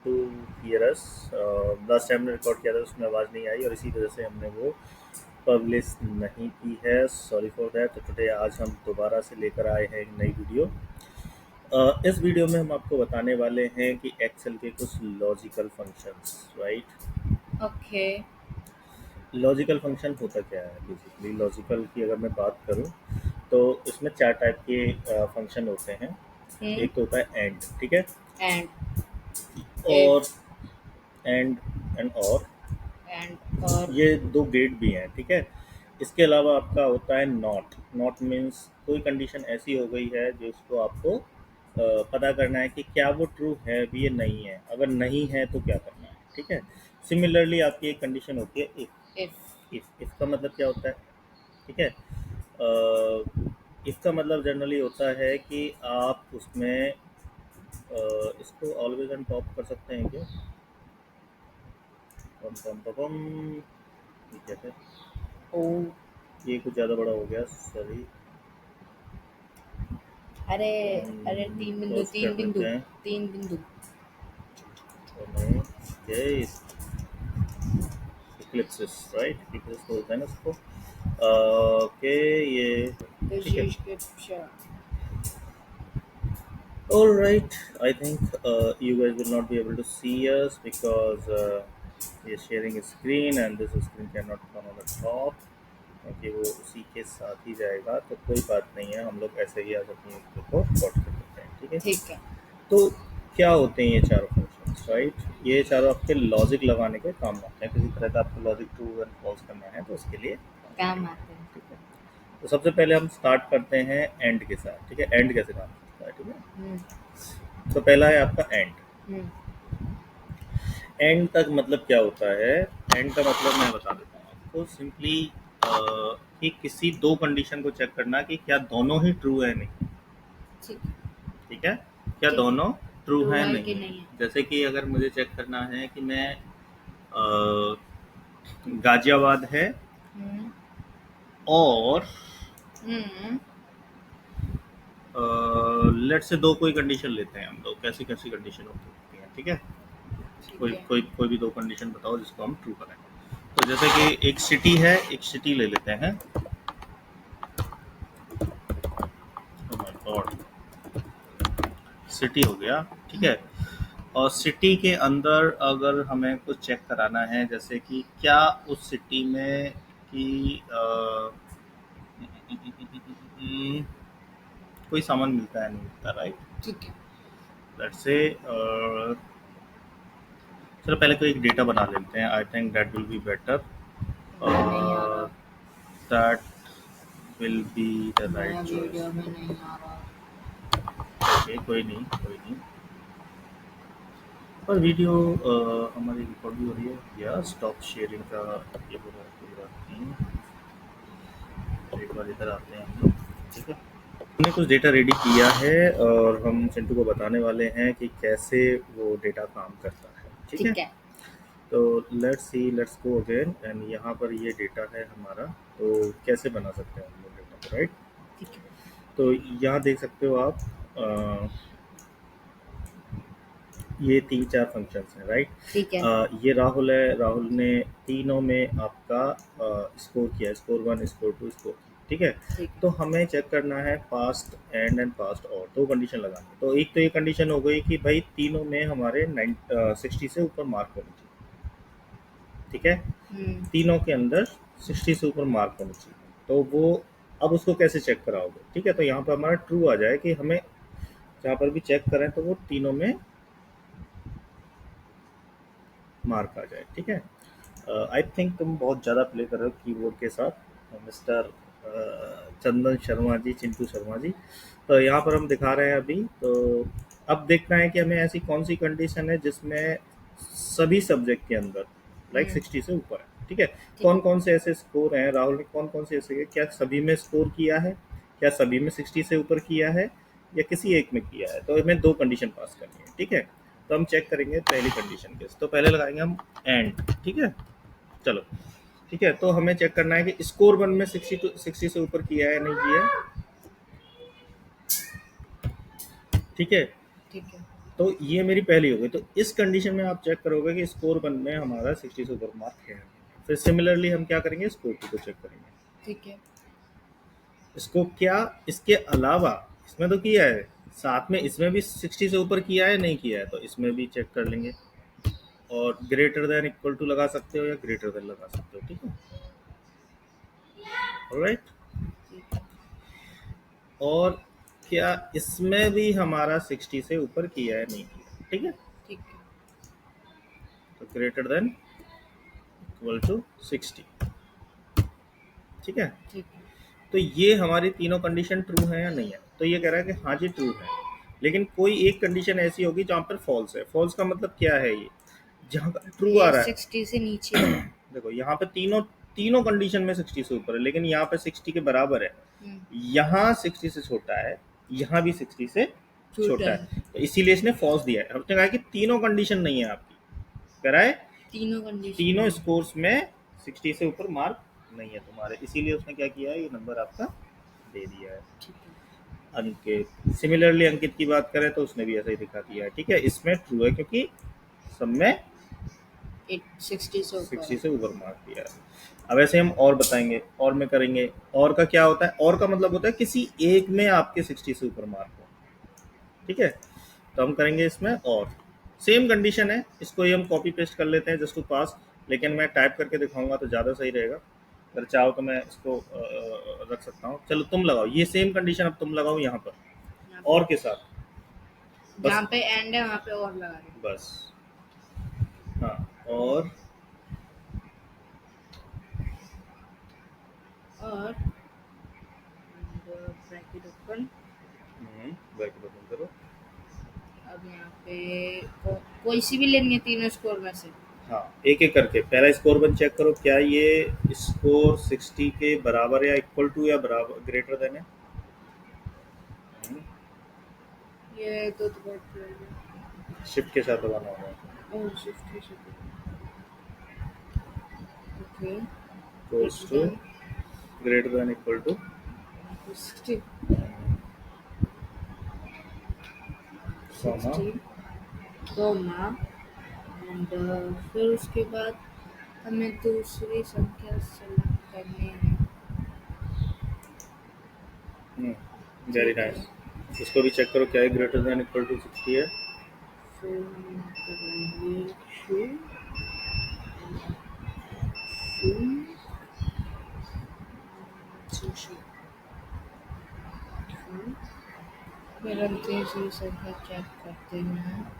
To hear us. Last time हमने record किया था उसमें आवाज़ नहीं आई और इसी वजह से हमने वो पब्लिश नहीं की है। Sorry for that. तो टुडे आज हम दोबारा से लेकर आए हैं एक नई वीडियो। इस वीडियो में हम आपको बताने वाले हैं कि एक्सेल के कुछ logical functions, right. Okay. Logical function होता क्या है? बेसिकली लॉजिकल की अगर मैं बात करूं तो इसमें चार टाइप के फंक्शन होते हैं। एक तो होता है एंड, ठीक है, एंड और इफ एंड एंड और एंड और ये दो गेट भी हैं, ठीक है। इसके अलावा आपका होता है नॉट। नॉट मीन्स कोई कंडीशन ऐसी हो गई है जिसको आपको पता करना है कि क्या वो ट्रू है भी या नहीं है। अगर नहीं है तो क्या करना है, ठीक है। सिमिलरली आपकी एक कंडीशन होती है इफ। इफ। इफ का मतलब क्या होता है, ठीक है। इसका मतलब जनरली होता है कि आप उसमें इसको ऑलवेज ऑन टॉप कर सकते हैं क्या? पम पम पम पम, ये कैसे? ओ ये कुछ ज़्यादा बड़ा हो गया, सॉरी। अरे अरे तीन बिंदु पॉज कर तीन बिंदु देते हैं। तीन बिंदु तो नहीं, ये इक्लिप्सिस, राइट, इक्लिप्सिस बोलते हैं ना इसको। ओके, ये ठीक है। Description. All right, I think you guys will not be able to see us because we are sharing a screen and this screen cannot come on the top क्योंकि वो उसी के साथ ही जाएगा। तो कोई बात नहीं है, हम लोग ऐसे ही आज अपनी वीडियो को रिकॉर्ड कर देते हैं, ठीक है। ठीक है। तो क्या होते हैं ये चारों फंक्शंस, राइट? ये चारों आपके लॉजिक लगाने के काम आते हैं। किसी तरह का आपको लॉजिक ट्रू एंड फॉल्स करना है तो उसके लिए काम आते हैं। ठीक है। तो सबसे पहले हम स्टार्ट करते हैं एंड के साथ, ठीक है। एंड कैसे काम करता है, ठीक है। तो पहला है आपका एंड। हम्म। एंड तक मतलब क्या होता है? एंड का मतलब मैं बता देता हूँ आपको सिंपली कि किसी दो कंडीशन को चेक करना कि क्या दोनों ही ट्रू है नहीं, ठीक ठीक है। क्या ठीक दोनों ट्रू ट्रू है है कि नहीं है। नहीं है। जैसे कि अगर मुझे चेक करना है कि मैं गाजियाबाद है हम्म और हम्म लेट से दो कोई कंडीशन लेते हैं हम लोग। कैसी कैसी कंडीशन हो सकती है, ठीक है। ठीक कोई है। कोई कोई भी दो कंडीशन बताओ जिसको हम ट्रू करें। तो जैसे कि एक सिटी है, एक सिटी ले लेते हैं। ओह माय गॉड, सिटी हो गया, ठीक है। और सिटी के अंदर अगर हमें कुछ चेक कराना है जैसे कि क्या उस सिटी में कि कोई सामान मिलता है नहीं मिलता, राइट। ठीक है। लेट्स से चलो पहले कोई एक डेटा बना लेते हैं। I think that will be better. मुझे नहीं आ रहा। दैट विल बी द नया राइट चॉइस। वीडियो में नहीं आ रहा। ओके, कोई नहीं कोई नहीं। पर वीडियो हमारी रिकॉर्ड भी हो रही है या स्टॉप शेयरिंग का ये हो रहा है? कोई बात नहीं, एक बार इधर आते हैं हम लोग, ठीक है। हमने कुछ डेटा रेडी किया है और हम चिंटू को बताने वाले हैं कि कैसे वो डेटा काम करता है, ठीक है। ठीक है। तो let's see, let's go again and यहाँ पर ये डेटा है हमारा। तो कैसे बना सकते हैं हम लोग डेटा को, राइट। ठीक है। तो यहाँ देख सकते हो आप ये तीन चार फंक्शंस हैं, राइट। ठीक है। ये राहुल है, राहुल ने तीनों में आपका स्कोर किया, स्कोर 1, स्कोर 2, स्कोर 3, ठीक है। ठीक है। तो हमें चेक करना है पास्ट एंड पास्ट और दो कंडीशन लगानी। तो एक तो ये कंडीशन हो गई कि भाई तीनों में हमारे 60 से ऊपर मार्क होनी चाहिए, ठीक है। तीनों के अंदर 60 से ऊपर मार्क होनी चाहिए। तो वो अब उसको कैसे चेक कराओगे, ठीक है। तो यहाँ पर हमारा ट्रू आ जाए कि हमें जहाँ पर भी चेक करें तो वो तीनों में मार्क आ जाए, ठीक है। आई थिंक तुम बहुत ज़्यादा प्ले कर रहे हो कीबोर्ड के साथ, मिस्टर चंदन शर्मा जी, चिंटू शर्मा जी। तो यहाँ पर हम दिखा रहे हैं अभी। तो अब देखना है कि हमें ऐसी कौन सी कंडीशन है जिसमें सभी सब्जेक्ट के अंदर लाइक 60 से ऊपर है, ठीक है। ठीक कौन है। कौन से ऐसे स्कोर हैं, राहुल ने कौन कौन से ऐसे, क्या सभी में स्कोर किया है, क्या सभी में 60 से ऊपर किया है, या किसी एक में किया है। तो हमें दो कंडीशन पास करनी है, ठीक है। तो हम चेक करेंगे पहली कंडीशन के। तो पहले लगाएंगे हम एंड, ठीक है। चलो, ठीक है। तो हमें चेक करना है कि स्कोर 1 में 60 से ऊपर किया है नहीं किया है, ठीक है। ठीक है। तो ये मेरी पहली हो गई। तो इस कंडीशन में आप चेक करोगे कि स्कोर 1 में हमारा 60 से ऊपर मार्क है। फिर सिमिलरली हम क्या करेंगे, स्कोर 2 को चेक करेंगे। ठीक है। इसको क्या, इसके अलावा इसमें तो किया है, साथ में इसमें भी 60 से ऊपर किया है नहीं किया है, तो इसमें भी चेक कर लेंगे। और ग्रेटर देन इक्वल टू लगा सकते हो या ग्रेटर देन लगा सकते हो, ठीक है। ऑलराइट। ठीक है। और क्या इसमें भी हमारा 60 से ऊपर किया है नहीं किया, ठीक है। ठीक है। तो ग्रेटर देन इक्वल टू 60, ठीक है। ठीक है। तो ये हमारी तीनों कंडीशन ट्रू है या नहीं है। तो ये कह रहा है कि हाँ जी ट्रू है, लेकिन कोई एक कंडीशन ऐसी होगी जहाँ पर फॉल्स है। फॉल्स का मतलब क्या है, ये जहाँ पर ट्रू आ ये रहा है। 60 से नीचे है। देखो यहाँ पे तीनों तीनों कंडीशन में 60 से ऊपर है, लेकिन यहाँ पे 60 के बराबर है, यहाँ 60 से छोटा है, यहाँ भी 60 से छोटा है। तो इसीलिए इसने फॉल्स दिया है। हमने कहा कि तीनों कंडीशन नहीं है आपकी, कह रहा है तीनों कंडीशन, तीनों स्कोर्स में 60 से ऊपर मार्क नहीं है तुम्हारे, इसीलिए उसने क्या किया है, ये नंबर आपका दे दिया है। ठीक है। अंकित, सिमिलरली अंकित की बात करें तो उसने भी ऐसा ही दिखा दिया है, ठीक है। इसमें ट्रू है क्योंकि सब में 60 से ऊपर 60 से ऊपर मार्क दिया है। अब ऐसे हम और बताएंगे, और में करेंगे। और का क्या होता है, और का मतलब होता है किसी एक में आपके 60 से ऊपर मार्क हो, ठीक है। तो हम करेंगे इसमें, और सेम कंडीशन है, इसको ही हम कॉपी पेस्ट कर लेते हैं जस्ट टू पास, लेकिन मैं टाइप करके दिखाऊंगा तो ज़्यादा सही रहेगा। अगर चाहो तो मैं इसको रख सकता हूँ। चलो तुम लगाओ ये सेम कंडीशन, अब तुम लगाओ यहाँ पर और के साथ, जहाँ पे एंड है वहाँ पे और लगा दें बस। हाँ, और ब्रैकेट ओपन। ब्रैकेट ओपन करो। अब यहाँ पे कोई सी भी लेनी है तीनों स्कोर में से। हाँ, एक एक करके पहला स्कोर 1 चेक करो, क्या ये स्कोर 60 के बराबर या इक्वल टू या बराबर ग्रेटर देन है। ये तो बहुत शिफ्ट के साथ दबाना होगा। और शिफ्ट के साथ। Okay, equals to greater than equal to 60 comma 60 comma and फिर उसके बाद हमें दूसरी संख्या सेलेक्ट करनी है। Very nice. इसको भी चेक करो, क्या है ग्रेटर देन इक्वल टू 60 है। फिर हम करेंगे शू फिर हम तीसरी संख्या चेक करते हैं।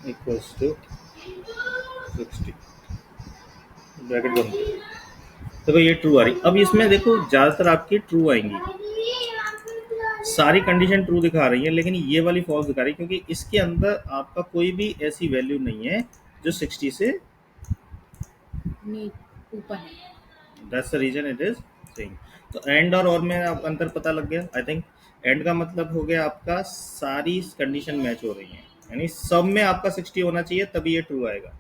इक्वल्स टू 60, ब्रैकेट बंद। देखो ये ट्रू आ रही। अब इसमें देखो ज़्यादातर आपकी ट्रू आएंगी, सारी कंडीशन ट्रू दिखा रही है, लेकिन ये वाली फॉल्स दिखा रही है क्योंकि इसके अंदर आपका कोई भी ऐसी वैल्यू नहीं है जो 60 से ऊपर है। That's the reason it is saying. तो एंड और में आप अंतर पता लग गया। आई थिंक एंड का मतलब हो गया आपका सारी कंडीशन मैच हो रही हैं, यानी सब में आपका 60 होना चाहिए तभी ये ट्रू आएगा।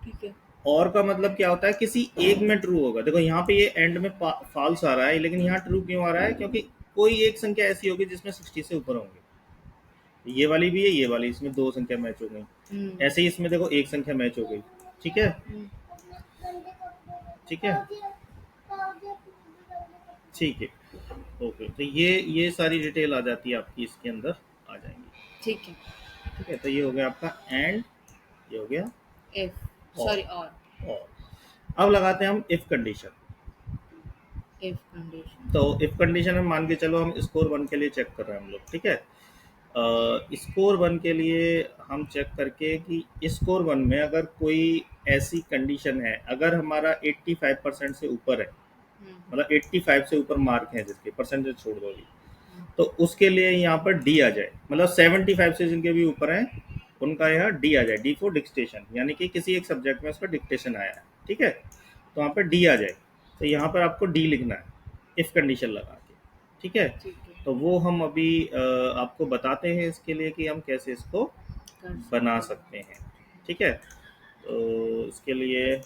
ठीक है। और का मतलब क्या होता है, किसी एक में ट्रू होगा। देखो यहाँ पे ये एंड में फॉल्स आ रहा है, लेकिन यहाँ ट्रू क्यों आ रहा है, क्योंकि कोई एक संख्या ऐसी होगी जिसमें 60 से ऊपर होंगे। ये वाली भी है, ये वाली, इसमें दो संख्या मैच हो गई। ऐसे ही इसमें देखो एक संख्या मैच हो गई, ठीक है। ठीक है, ठीक है, ओके। तो ये सारी डिटेल आ जाती है आपकी, इसके अंदर आ जाएंगी। ठीक है। ठीक है, तो ये हो गया आपका एंड, ये हो गया इफ, सॉरी और अब लगाते हैं हम इफ कंडीशन। इफ कंडीशन, तो इफ कंडीशन में मान के चलो हम स्कोर 1 के लिए चेक कर रहे हैं हम लोग, ठीक है। स्कोर 1 के लिए हम चेक करके कि स्कोर 1 में अगर कोई ऐसी कंडीशन है, अगर हमारा 85% से ऊपर है, मतलब 85 से ऊपर मार्क है जिसके, परसेंटेज छोड़ दो अभी, तो उसके लिए यहाँ पर डी आ जाए। मतलब 75 से जिनके भी ऊपर हैं उनका यहाँ डी आ जाए, डी फॉर डिक्टेशन, यानी कि किसी एक सब्जेक्ट में उसका डिक्टेशन आया है, ठीक है। तो वहाँ पर डी आ जाए, तो यहाँ पर आपको डी लिखना है इफ कंडीशन लगा के, ठीक है। तो वो हम अभी आपको बताते हैं इसके लिए कि हम कैसे इसको बना सकते हैं, ठीक है। तो इसके लिए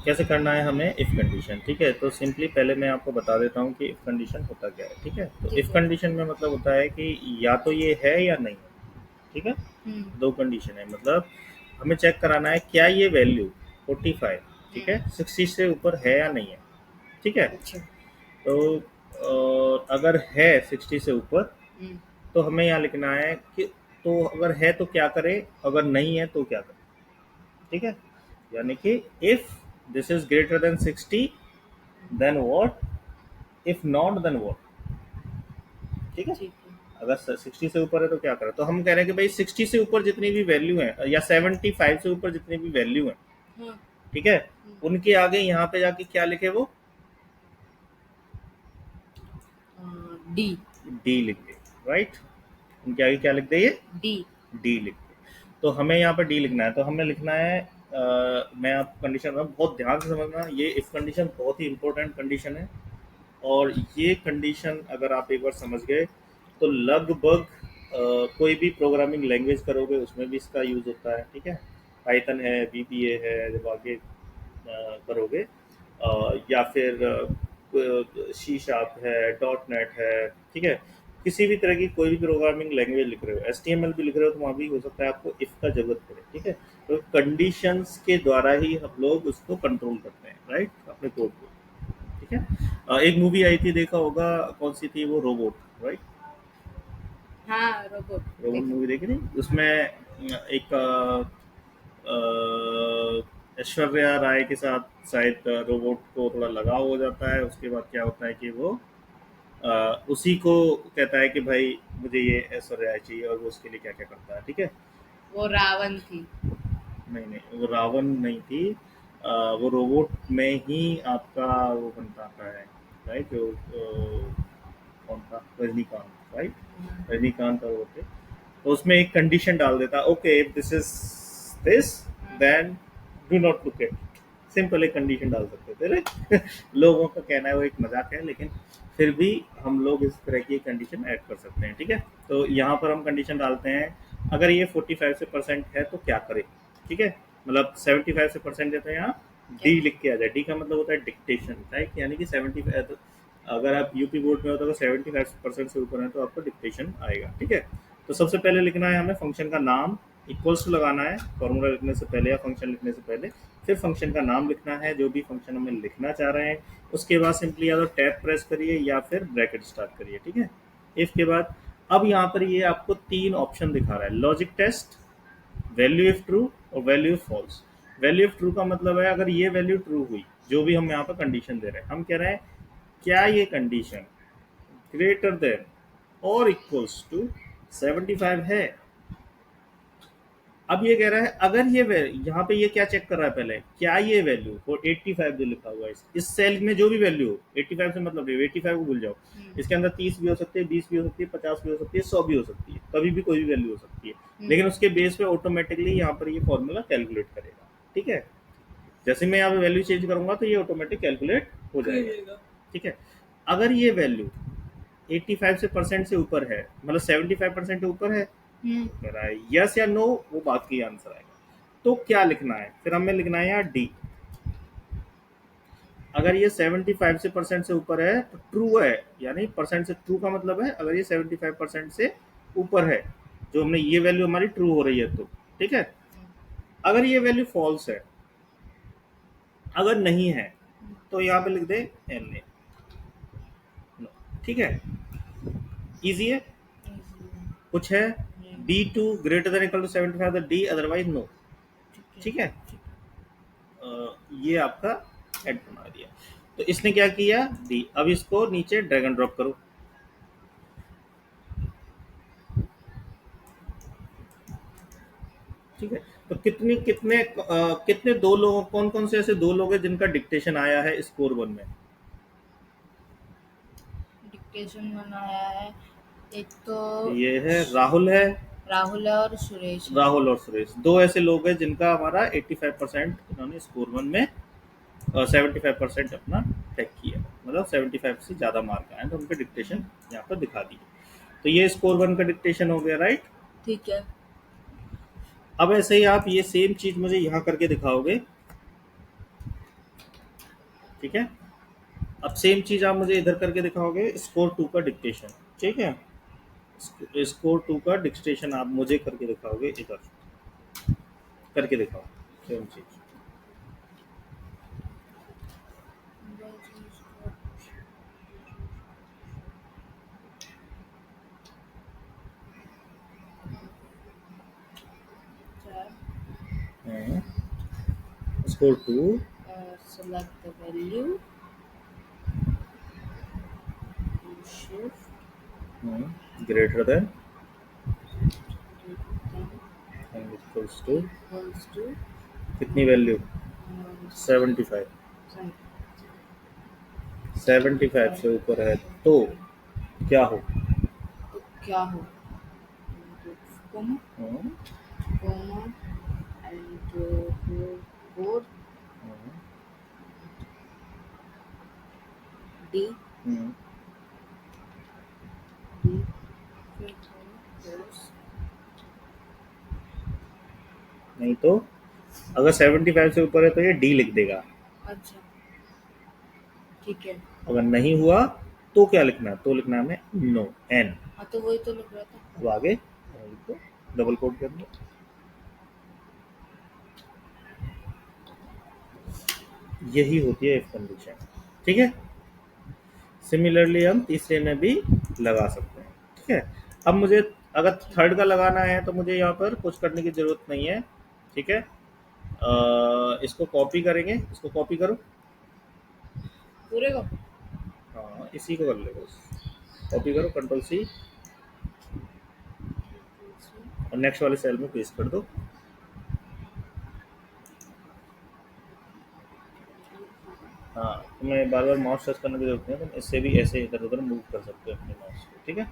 कैसे करना है हमें इफ़ कंडीशन, ठीक है। तो सिंपली पहले मैं आपको बता देता हूँ कि इफ़ कंडीशन होता क्या है, ठीक है। तो ठीक इफ़ है। कंडीशन में मतलब होता है कि या तो ये है या नहीं है, ठीक है। हम्म। दो कंडीशन है, मतलब हमें चेक कराना है क्या ये वैल्यू 45, ठीक है, 60 से ऊपर है या नहीं है, ठीक है। अच्छा। तो अगर है 60 से ऊपर, हम्म। तो हमें यहाँ लिखना है कि तो अगर है तो क्या करें, अगर नहीं है तो क्या करें, ठीक है। यानी कि if this is greater than 60 then what, if not then what, ठीक है। ठीक है। अगर 60 से ऊपर है तो क्या करें, तो हम कह रहे हैं कि भाई 60 से ऊपर जितनी भी वैल्यू है या 75 से ऊपर जितनी भी वैल्यू है, हाँ। ठीक है, उनके आगे यहाँ पे जाके क्या लिखे वो, डी। डी लिख दे, राइट। उनके आगे क्या लिख दे ये, डी। डी लिख दे। तो हमें यहाँ पर डी लिखना है, तो हमें लिखना है मैं आपको कंडीशन बहुत ध्यान से समझना, ये इफ कंडीशन बहुत ही इंपॉर्टेंट कंडीशन है। और ये कंडीशन अगर आप एक बार समझ गए तो लगभग कोई भी प्रोग्रामिंग लैंग्वेज करोगे उसमें भी इसका यूज़ होता है, ठीक है। पाइथन है, VBA है, जब आगे करोगे, या फिर C# है, .NET है, ठीक है। किसी भी तरह की कोई भी प्रोग्रामिंग लैंग्वेज लिख रहे हो, HTML भी लिख रहे हो, तो वहाँ भी हो सकता है आपको इफ का जरूरत पड़े, ठीक है। तो कंडीशंस के द्वारा ही हम लोग उसको कंट्रोल करते हैं, राइट, अपने कोड को, ठीक है। एक मूवी आई थी, देखा होगा, कौन सी थी वो, रोबोट, राइट। हाँ, रोबोट रोबोट देखा। मूवी देखी थी, उसमें एक ऐश्वर्या राय के साथ शायद रोबोट को थोड़ा लगाव हो जाता है। उसके बाद क्या होता है कि वो उसी को कहता है कि भाई मुझे ये ऐश्वर्या राय चाहिए, और वो उसके लिए क्या क्या करता है, ठीक है। वो रावण थी। नहीं नहीं, वो रावण नहीं थी, वो रोबोट में ही आपका वो बनता है, राइट, जो कौन था, रजनीकांत, राइट, रजनीकांत और वो थे। तो उसमें एक कंडीशन डाल देता, okay if this is this then do not look at, simple एक कंडीशन डाल सकते थे, राइट। लोगों का कहना है वो एक मजाक है, लेकिन फिर भी हम लोग इस तरह की कंडीशन ऐड कर सकते हैं, ठीक है। तो यहाँ पर हम कंडीशन डालते हैं, अगर ये 45 से परसेंट है तो क्या करें, ठीक है। मतलब 75 से परसेंट देते हैं, यहाँ डी लिख के आ जाए। डी का मतलब होता है डिक्टेशन, राइट, यानी कि 75, अगर आप यूपी बोर्ड में हो तो अगर 75% से ऊपर है तो आपको डिक्टेशन आएगा, ठीक है। तो सबसे पहले लिखना है हमें फंक्शन का नाम, इक्वल्स टू लगाना है फॉर्मूला लिखने से पहले या फंक्शन लिखने से पहले, फिर फंक्शन का नाम लिखना है जो भी फंक्शन हमें लिखना चाह रहे हैं। उसके बाद सिंपली या तो टैब प्रेस करिए या फिर ब्रैकेट स्टार्ट करिए, ठीक है। इफ के बाद अब यहाँ पर ये आपको तीन ऑप्शन दिखा रहा है, logic test, value if true और value if false. Value if true का मतलब है अगर ये वैल्यू ट्रू हुई, जो भी हम यहाँ पर कंडीशन दे रहे हैं, हम कह रहे हैं क्या ये कंडीशन ग्रेटर देन और इक्वल्स टू 75 है। अब ये कह रहा है अगर ये यहाँ पे ये क्या चेक कर रहा है, पहले क्या ये वैल्यू और 85 जो लिखा हुआ है इस सेल में जो भी वैल्यू हो, 85 से मतलब 85 को भूल जाओ, इसके अंदर 30 भी हो सकती है, 20 भी हो सकती है, 50 भी हो सकती है, 100 भी हो सकती है, कभी भी कोई भी वैल्यू हो सकती है, लेकिन उसके बेस पे ऑटोमेटिकली यहाँ पर ये फॉर्मूला कैलकुलेट करेगा, ठीक है। जैसे मैं यहाँ पे वैल्यू चेंज करूंगा तो ये ऑटोमेटिक कैलकुलेट हो जाएगा, ठीक है। अगर ये वैल्यू 85 से परसेंट से ऊपर है, मतलब 75% से ऊपर है, कह रहा है यस या नो, वो बात की आंसर आएगा। तो क्या लिखना है, फिर हमें लिखना है यहाँ डी। अगर ये 75 से परसेंट से ऊपर है तो ट्रू है, यानी परसेंट से ट्रू का मतलब है अगर ये 75% से ऊपर है, जो हमने ये वैल्यू हमारी ट्रू हो रही है तो, ठीक है। अगर ये वैल्यू फॉल्स है, अगर नहीं है, तो यहाँ पे लिख दे एन ए, ठीक है। इजी है, कुछ है, D2 greater than equal to 75 D, otherwise no, ठीक है। ये आपका एड बना दिया। तो इसने क्या किया, डी। अब इसको नीचे ड्रैग एंड ड्रॉप करो, ठीक है। तो कितने दो लोग, कौन कौन से ऐसे दो लोग हैं जिनका डिक्टेशन आया है स्कोर 1 में, डिक्टेशन बनाया है। एक तो ये है राहुल है, राहुल है और सुरेश है। राहुल और सुरेश, दो ऐसे लोग हैं जिनका हमारा 85% इन्होंने स्कोर 1 में 75% अपना टैग किया, मतलब 75 से ज़्यादा मार्क आए तो उनके डिक्टेशन यहाँ पर दिखा दिए। तो ये स्कोर 1 का डिक्टेशन हो गया, राइट। ठीक है। अब ऐसे ही आप ये सेम चीज़ मुझे यहाँ करके दिखाओगे, ठीक है। अब सेम चीज आप मुझे इधर करके दिखाओगे, स्कोर 2 का डिक्टेशन। ठीक है, स्कोर 2 का डिक्टेशन आप मुझे करके दिखाओगे, इधर करके दिखाओ सेम चीज। Score 2 select the value, shift greater than then and equals to equals to कितनी वैल्यू, 75। 75 से ऊपर है तो क्या हो, तो क्या हो, comma comma and code D D फिर close। नहीं तो अगर 75 से ऊपर है तो ये डी लिख देगा, अच्छा ठीक है। अगर नहीं हुआ तो क्या लिखना है, तो लिखना है हमें नो एन। हाँ तो वही तो लिख रहा था। अब आगे तो डबल कोड कर दो, यही होती है इफ कंडीशन। ठीक है, सिमिलरली हम तीसरे में भी लगा सकते हैं। ठीक है, अब मुझे अगर थर्ड का लगाना है तो मुझे यहाँ पर कुछ करने की जरूरत नहीं है। ठीक है, इसको कॉपी करेंगे, इसको कॉपी करो। पूरे को हाँ इसी को कर लो, बस कॉपी करो, कंट्रोल सी और नेक्स्ट वाले सेल में पेस्ट कर दो। हाँ, तुम्हें बार बार माउस टच करने की जरूरत नहीं है, तुम इससे भी ऐसे इधर उधर मूव कर सकते हो अपने माउस को। ठीक है,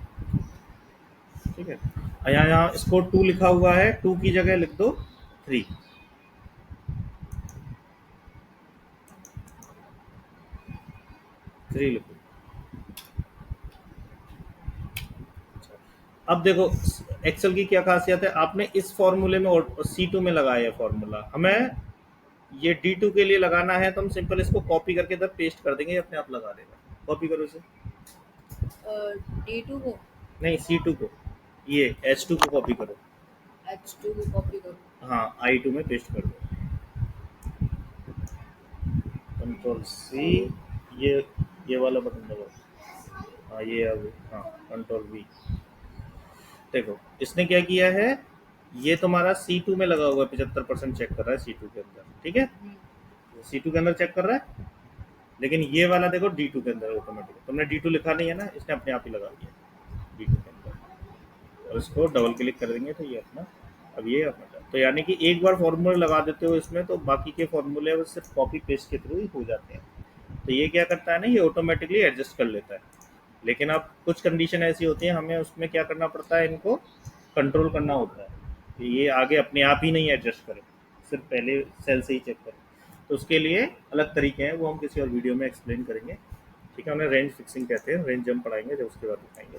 ठीक है। यहाँ यहाँ इसको 2 लिखा हुआ है, 2 की जगह लिख दो 3। 3 लिखो। अब देखो एक्सेल की क्या खासियत है, आपने इस फॉर्मूले में C2 में लगाया है फॉर्मूला, हमें ये D2 के लिए लगाना है तो हम सिंपल इसको कॉपी करके इधर पेस्ट कर देंगे, अपने आप लगा देगा। कॉपी करो इसे, D2 को नहीं C2 को, ये H2 को कॉपी करो। H2 को कॉपी करो। हाँ I2 में पेस्ट कर दो, कंट्रोल सी, ये वाला बटन दबाओ। हाँ ये अब, हाँ कंट्रोल वी। देखो इसने क्या किया है, ये तुम्हारा C2 में लगा हुआ है, 75% चेक कर रहा है C2 के अंदर। ठीक है, C2 के अंदर चेक कर रहा है, लेकिन ये वाला देखो D2 के अंदर ऑटोमेटिक, तुमने D2 लिखा नहीं है ना, इसने अपने आप ही लगा दिया D2 के अंदर। और इसको डबल क्लिक कर देंगे तो ये अपना, अब ये अपना, तो यानी कि एक बार फॉर्मूले लगा देते हो इसमें तो बाकी के फॉर्मूले वो सिर्फ कॉपी पेस्ट के थ्रू ही हो जाते हैं। तो ये क्या करता है ना, ये ऑटोमेटिकली एडजस्ट कर लेता है। लेकिन अब कुछ कंडीशन ऐसी होती है, हमें उसमें क्या करना पड़ता है, इनको कंट्रोल करना होता है कि ये आगे अपने आप ही नहीं एडजस्ट करे, सिर्फ पहले सेल से ही चेक करे। तो उसके लिए अलग तरीके हैं, वो हम किसी और वीडियो में एक्सप्लेन करेंगे। ठीक है, उन्हें रेंज फिक्सिंग कहते हैं, रेंज हम पढ़ाएंगे जब उसके बाद दिखाएंगे।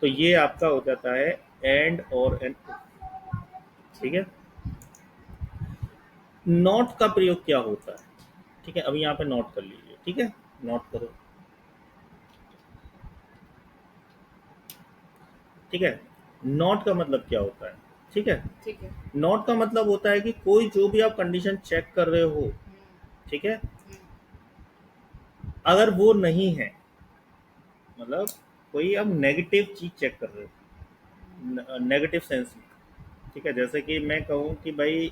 तो ये आपका हो जाता है एंड और एंड। ठीक है, नॉट का प्रयोग क्या होता है, ठीक है, अभी यहाँ पे नोट कर लीजिए। ठीक है, नोट करो। ठीक है, नॉट का मतलब क्या होता है, ठीक है, ठीक है। नॉट का मतलब होता है कि कोई जो भी आप कंडीशन चेक कर रहे हो, ठीक है, अगर वो नहीं है, मतलब कोई आप नेगेटिव चीज चेक कर रहे हो, नेगेटिव सेंस में। ठीक है, जैसे कि मैं कहूँ कि भाई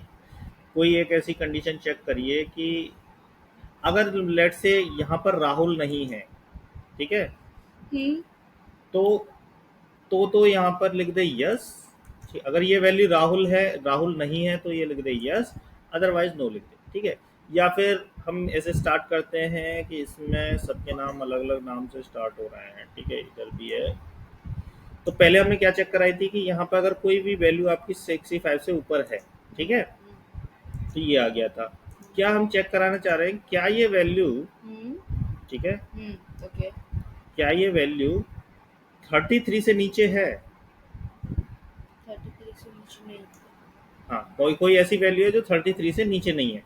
कोई एक ऐसी कंडीशन चेक करिए कि अगर लेट से यहाँ पर राहुल नहीं है, ठीक है, तो तो यहाँ पर लिख दे यस। अगर ये वैल्यू राहुल है, राहुल नहीं है तो ये लिख दे यस, अदरवाइज नो लिख दे। ठीक है, या फिर हम ऐसे स्टार्ट करते हैं कि इसमें सबके नाम अलग अलग नाम से स्टार्ट हो रहे हैं। ठीक है, इधर भी है। तो पहले हमने क्या चेक कराई थी कि यहाँ पर अगर कोई भी वैल्यू आपकी 65 से ऊपर है, ठीक है, तो ये आ गया था। क्या हम चेक कराना चाह रहे हैं, क्या ये वैल्यू, ठीक है, ओके, क्या ये वैल्यू 33 से नीचे है। 33 से नीचे नहीं। हाँ, कोई कोई ऐसी वैल्यू है जो 33 से नीचे नहीं है,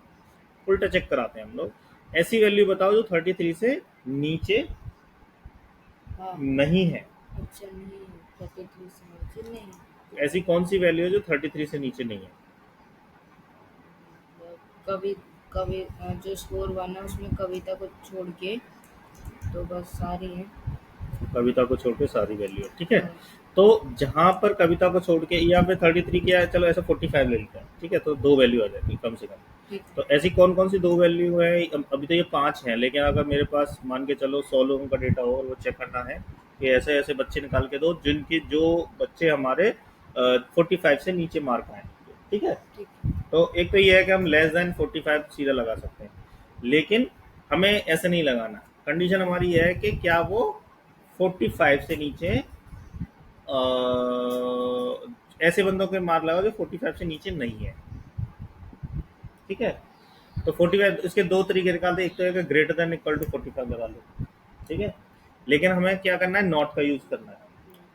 उल्टा चेक कराते हैं हम लोग। ऐसी वैल्यू बताओ जो 33 से नीचे हाँ नहीं है। अच्छा नहीं 33 से नीचे नहीं ऐसी कौन सी वैल्यू है जो 33 से नीचे नहीं है? कवि कवि जो स्कोर 1 है उसमें कविता को छोड़ के तो बस सारी है। कविता को छोड़ के सारी वैल्यू है, ठीक है। हाँ तो जहां पर कविता को छोड़ के यहाँ पे 33 क्या है, चलो ऐसा 45 ले लेते हैं, ठीक है, तो दो वैल्यू आ जाएगी कम से कम। ठीक तो ऐसी कौन कौन सी दो वैल्यू है? अभी तो ये 5 हैं, लेकिन अगर मेरे पास मान के चलो 100 लोगों का डेटा हो और वो चेक करना है कि ऐसे ऐसे बच्चे निकाल के दो जिनके जो बच्चे हमारे 45 से नीचे मार्क आए, ठीक है। ठीक तो एक तो ये है कि हम लेस देन 45 सीधा लगा सकते हैं, लेकिन हमें ऐसे नहीं लगाना। कंडीशन हमारी ये है कि क्या वो 45 से नीचे ऐसे बंदों के मार्क लगाओ जो 45 से नीचे नहीं है, ठीक है। तो 45 इसके दो तरीके निकालते हैं, एक तो है ग्रेटर देन इक्वल टू 45 लगा लो, ठीक है। लेकिन हमें क्या करना है, नॉट का यूज करना है,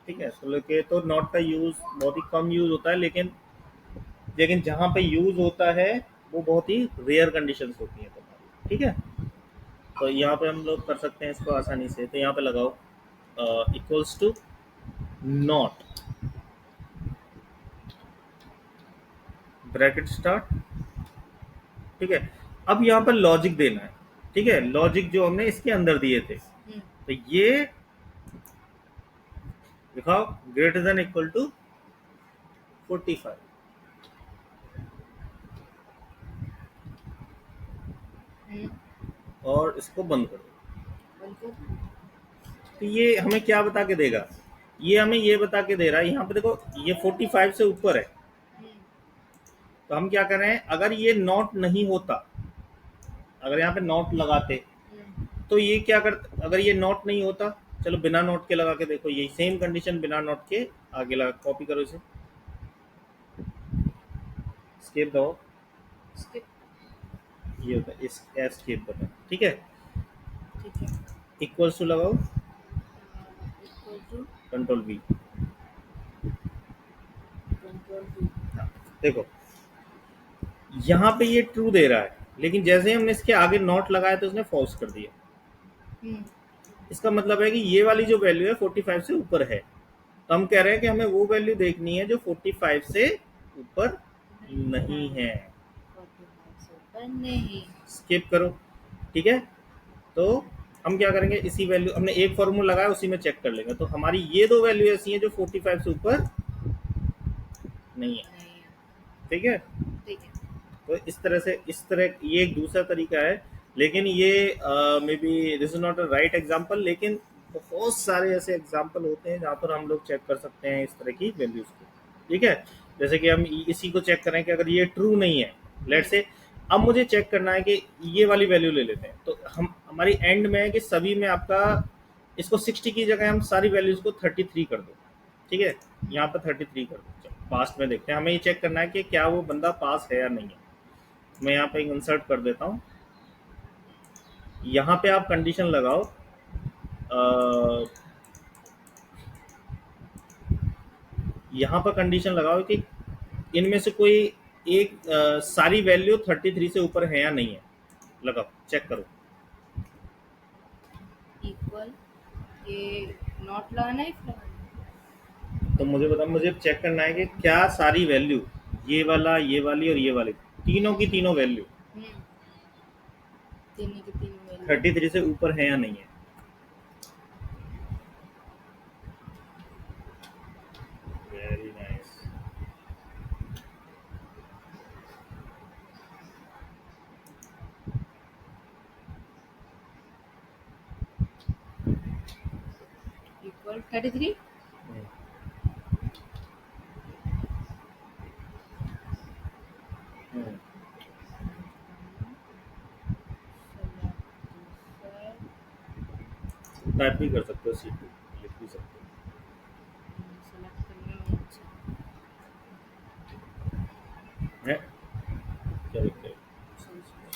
ठीक है। तो नॉट का यूज बहुत ही कम यूज होता है, लेकिन जहाँ पे यूज होता है वो बहुत ही रेयर कंडीशंस होती हैं तुम्हारी, ठीक है। तो यहाँ पे हम लोग कर सकते हैं इसको आसानी से, तो यहाँ पे लगाओ equals to not bracket start, ठीक है। अब यहाँ पर लॉजिक देना है, ठीक है, लॉजिक जो हमने इसके अंदर दिए थे, तो ये दिखाओ ग्रेटर देन इक्वल टू 45 और इसको बंद कर दो। बंद कर तो ये हमें क्या बता के देगा? ये हमें ये बता के दे रहा है, यहाँ पे देखो ये 45 से ऊपर है, तो हम क्या कर रहे हैं, अगर ये नॉट नहीं होता, अगर यहाँ पे नॉट लगाते तो ये क्या कर, अगर ये नॉट नहीं होता, चलो बिना नॉट के लगा के देखो, यही सेम कंडीशन बिना नॉट के आगे लगा, कॉपी करो इसे, स्केप दो, स्किप ये होता है इस एस्केप बटन, ठीक है। ठीक है इक्वल्स टू लगाओ, equal to control V. Control V देखो यहाँ पे ये ट्रू दे रहा है, लेकिन जैसे ही हमने इसके आगे नॉट लगाया तो उसने फॉल्स कर दिया। इसका मतलब है कि ये वाली जो वैल्यू है 45 से ऊपर है, तो हम कह रहे हैं कि हमें वो वैल्यू देखनी है जो 45 से ऊपर नहीं है। 45 से ऊपर नहीं स्किप करो, ठीक है। तो हम क्या करेंगे, इसी वैल्यू हमने एक फॉर्मूला लगाया उसी में चेक कर लेंगे, तो हमारी ये दो वैल्यू ऐसी हैं जो 45 से ऊपर नहीं है, नहीं है ठीक है। ठीक है तो इस तरह से, इस तरह ये एक दूसरा तरीका है, लेकिन ये may be this is not a right example, लेकिन बहुत सारे ऐसे एग्जांपल होते हैं जहाँ पर हम लोग चेक कर सकते हैं इस तरह की वैल्यूज को, ठीक है। जैसे कि हम इसी को चेक करें कि अगर ये ट्रू नहीं है, लेट से, अब मुझे चेक करना है कि ये वाली वैल्यू ले लेते हैं, तो हम हमारी एंड में है कि सभी में आपका इसको 60 की जगह हम सारी वैल्यूज को 33 कर दो, ठीक है। यहाँ पर 33 कर दो, पास्ट में देखते हैं, हमें ये चेक करना है कि क्या वो बंदा पास है या नहीं है। मैं यहाँ पे इंसर्ट कर देता हूँ, यहाँ पे आप कंडीशन लगाओ, यहाँ पर कंडीशन लगाओ कि इनमें से कोई एक सारी वैल्यू 33 से ऊपर है या नहीं है, लगाओ चेक करो। इक्वल ये नॉट लगाना है if लगाना तो मुझे बता, मुझे चेक करना है कि क्या सारी वैल्यू, ये वाला, ये वाली और ये वाली, तीनों की तीनों वैल्यू है तीनों की तीनों वैल्यू 33 से ऊपर है या नहीं है। Very nice. इक्वल 33 टाइप भी कर सकते हो, C2 लिख भी सकते सेलेक्ट करने में अच्छा हो, है क्या लिखते हो? सॉरी सॉरी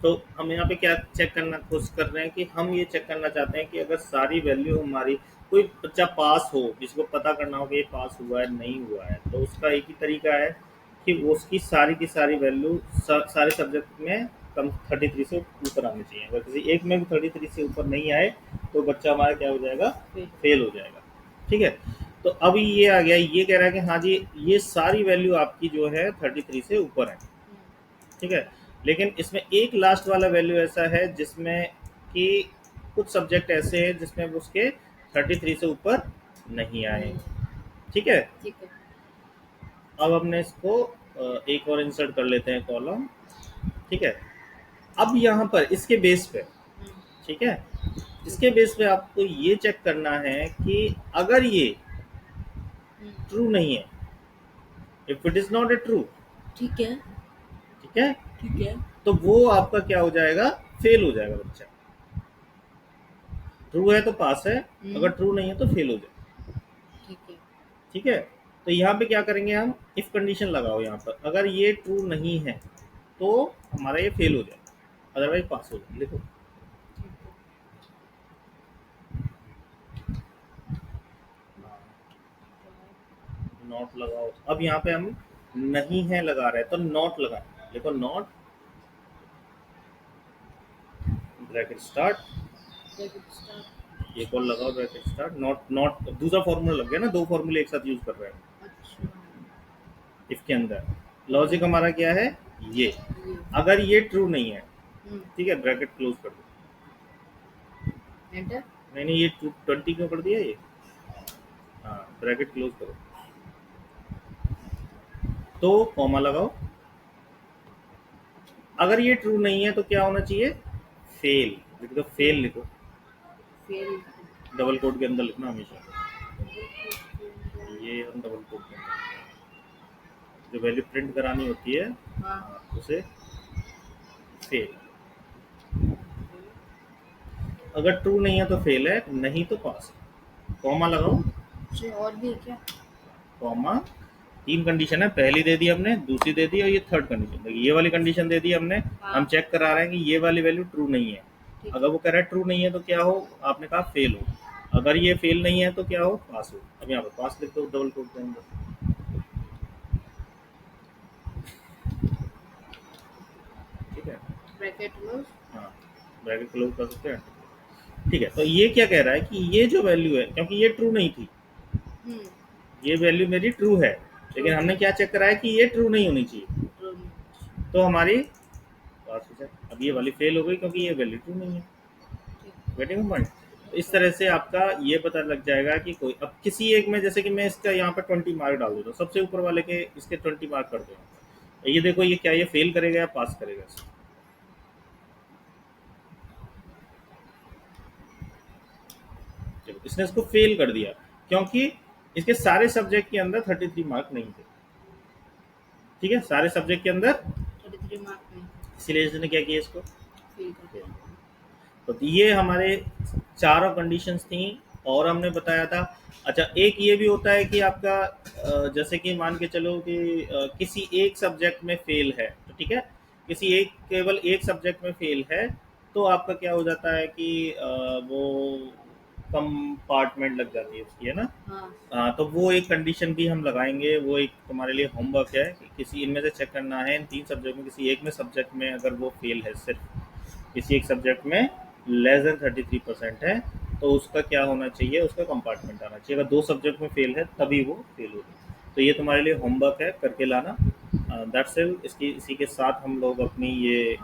तो हम यहाँ पे क्या चेक करना कोशिश कर रहे हैं कि हम ये चेक करना चाहते हैं कि अगर सारी वैल्यू हमारी, कोई बच्चा पास हो, जिसको पता करना हो कि ये पास हुआ है नहीं हुआ है, तो उसका एक ही तरीका है कि वो उसकी सारी की सारी वैल्यू सारे सब्जेक्ट में कम 33 से ऊपर आनी चाहिए। अगर किसी एक में भी 33 से ऊपर नहीं आए तो बच्चा हमारा क्या हो जाएगा, फेल हो जाएगा। ठीक है, तो अभी ये आ गया, ये कह रहा है कि हाँ जी ये सारी वैल्यू आपकी जो है 33 से ऊपर है। ठीक है, लेकिन इसमें एक लास्ट वाला वैल्यू ऐसा है जिसमें कि कुछ सब्जेक्ट ऐसे हैं जिसमें उसके 33 से ऊपर नहीं आए। ठीक है, ठीक है। अब हमने इसको एक और इंसर्ट कर लेते हैं कॉलम। ठीक है, अब यहाँ पर इसके बेस पे, ठीक है, इसके बेस पे आपको ये चेक करना है कि अगर ये ट्रू नहीं है, if it is not a true, ठीक है। ठीक है, ठीक है। तो वो आपका क्या हो जाएगा, फेल हो जाएगा बच्चा। ट्रू है तो पास है, अगर ट्रू नहीं है तो फेल हो जाएगा। ठीक है। ठीक है, तो यहाँ पे क्या करेंगे हम, इफ कंडीशन लगाओ यहाँ पर, अगर ये ट्रू नहीं है तो हमारा ये फेल हो जाएगा, अदरवाइज पास हो जाएगा। लिखो नॉट लगाओ। अब यहाँ पे हम नहीं है लगा रहे हैं तो नॉट लगा, देखो नॉट ब्रैकेट स्टार्ट, एक और लगाओ ब्रैकेट स्टार्ट, नॉट नॉट दूसरा फॉर्मूला लग गया ना, दो फॉर्मूले एक साथ यूज कर रहे हैं। अच्छा। इफ के अंदर लॉजिक हमारा क्या है, ये अगर ये ट्रू नहीं है, ठीक है, ब्रैकेट क्लोज कर दो, एंटर। नहीं ये 20 क्यों कर दिया ये, हाँ ब्रैकेट क्लोज करो, तो कॉमा लगाओ। अगर ये ट्रू नहीं है तो क्या होना चाहिए, फेल, लिख दो फेल, लिखो फेल। डबल कोड के अंदर लिखना हमेशा, ये हम डबल कोड के अंदर जो वैल्यू प्रिंट करानी होती है, हाँ। उसे फेल, अगर ट्रू नहीं है तो फेल है, नहीं तो पास है। कॉमा लगाओ, और भी क्या, कॉमा, तीन कंडीशन है, पहली दे दी हमने, दूसरी दे दी और ये थर्ड कंडीशन, ये वाली कंडीशन दे दी हमने। हाँ। हम चेक करा रहे हैं कि ये वाली वैल्यू ट्रू नहीं है, अगर वो कह रहा है ट्रू नहीं है तो क्या हो, आपने कहा फेल हो, अगर ये फेल नहीं है तो क्या हो, पास हो। अब यहाँ पर पास लिख दो डबल कोट के अंदर, ठीक है, ब्रैकेट क्लोज, हाँ ब्रैकेट क्लोज कर सकते हैं। ठीक है, तो ये क्या कह रहा है कि ये जो वैल्यू है, क्योंकि ये ट्रू नहीं थी, ये वैल्यू मेरी ट्रू है, लेकिन हमने क्या चेक करा है कि ये ट्रू नहीं होनी चाहिए, तो हमारी पास हो जाए। अब ये वाली फेल हो गई क्योंकि ये वैल्यू ट्रू नहीं है। वेटिंग पॉइंट, तो इस तरह से आपका ये पता लग जाएगा कि कोई, अब किसी एक में, जैसे कि मैं इसका यहाँ पर 20 मार्क डाल देता हूँ, सबसे ऊपर वाले के इसके 20 मार्क कर दो, ये देखो ये क्या, ये फेल करेगा या पास करेगा इसको। इसने इसको फेल कर दिया क्योंकि इसके सारे सब्जेक्ट के अंदर 33 मार्क नहीं थे। ठीक है, सारे सब्जेक्ट के अंदर 33 मार्क नहीं, इसलिए इसने क्या किया, इसको फेल कर दिया। तो ये हमारे चारों कंडीशंस थी और हमने बताया था। अच्छा, एक ये भी होता है कि आपका जैसे कि मान के चलो कि किसी एक सब्जेक्ट में फेल है, तो ठीक है, किसी एक, केवल एक सब्जेक्ट में फेल है, तो आपका क्या हो जाता है कि वो कंपार्टमेंट लग जाती है उसकी, है ना। हाँ। तो वो एक कंडीशन भी हम लगाएंगे, वो एक तुम्हारे लिए होमवर्क है कि किसी इनमें से चेक करना है, इन तीन सब्जेक्ट में किसी एक में सब्जेक्ट में अगर वो फेल है, सिर्फ किसी एक सब्जेक्ट में लेस देन 33% है, तो उसका क्या होना चाहिए, उसका कंपार्टमेंट आना चाहिए। अगर दो सब्जेक्ट में फेल है तभी वो फेल होगी। तो ये तुम्हारे लिए होमवर्क है, करके लाना। That's it. इसी के साथ हम लोग अपनी ये,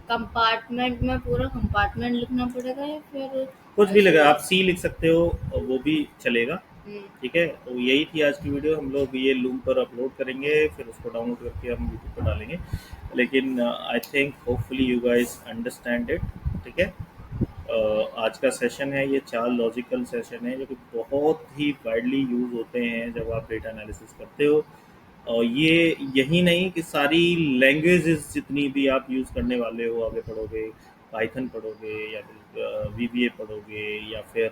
कंपार्टमेंट में पूरा कंपार्टमेंट लिखना पड़ेगा या फिर कुछ भी लगा, आप सी लिख सकते हो, वो भी चलेगा। हम्म, ठीक है, तो यही थी आज की वीडियो। हम लोग ये लूम पर अपलोड करेंगे, फिर उसको डाउनलोड करके हम यूट्यूब पर डालेंगे, लेकिन I think hopefully you guys understand it. ठीक है, आज का सेशन है, ये 4 लॉजिकल सेशन है जो कि बहुत ही वाइडली यूज होते हैं जब आप डेटा एनालिसिस करते हो। और ये यही नहीं कि सारी लैंग्वेजेस जितनी भी आप यूज़ करने वाले हो, आगे पढ़ोगे, पाइथन पढ़ोगे या फिर वीबीए पढ़ोगे, या फिर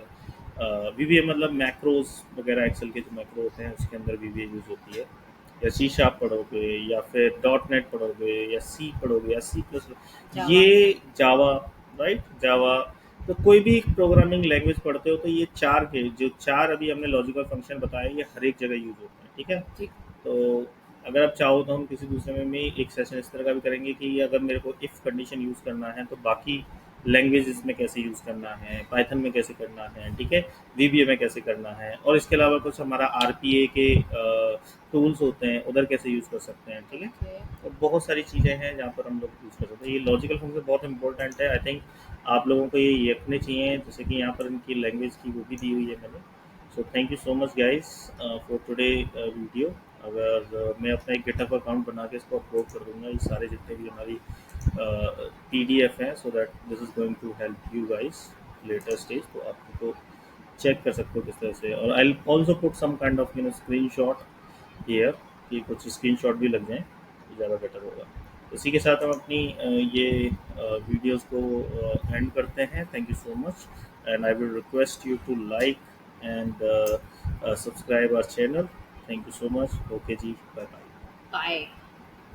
वीबीए मतलब मैक्रोस वगैरह, एक्सेल के जो मैक्रो होते हैं उसके अंदर वीबीए यूज़ होती है। या सी शार्प पढ़ोगे या फिर डॉट नेट पढ़ोगे या सी पढ़ोगे या सी प्लस, जावा। ये जावा, राइट, जावा, तो कोई भी प्रोग्रामिंग लैंग्वेज पढ़ते हो तो ये चार के जो चार अभी हमने लॉजिकल फंक्शन बताए ये हर एक जगह यूज होते हैं, ठीक है। ठीक। तो अगर आप चाहो तो हम किसी दूसरे में भी एक सेशन इस तरह का भी करेंगे कि अगर मेरे को इफ़ कंडीशन यूज़ करना है तो बाकी लैंग्वेजेस में कैसे यूज़ करना है, पाइथन में कैसे करना है, ठीक है, वीबीए में कैसे करना है, और इसके अलावा कुछ हमारा आरपीए के टूल्स होते हैं उधर कैसे यूज़ कर सकते हैं, ठीक है। ओके। तो बहुत सारी चीज़ें हैं जहाँ पर हम लोग यूज़ कर सकते हैं। ये लॉजिकल फंक्शन बहुत इंपॉर्टेंट है, आई थिंक आप लोगों को ये रखने चाहिए, जैसे कि यहाँ पर इनकी लैंग्वेज की वो भी दी हुई है मैंने। So thank you so much guys for today video. अगर मैं अपना एक गिटहब अकाउंट बना के इसको अपलोड कर दूंगा, ये सारे जितने भी हमारी पीडीएफ हैं, so that this is going to help you guys later stage, तो आपको चेक कर सकते हो किस तरह से। और I also put some kind of screen shot here, कि कुछ स्क्रीन शॉट भी लग जाएँ तो ज़्यादा बेटर होगा। इसी के साथ हम अपनी ये वीडियोस को एंड करते हैं। Thank you so much and I will request you to like and subscribe our channel. Thank you so much. Okay ji, bye bye. Bye.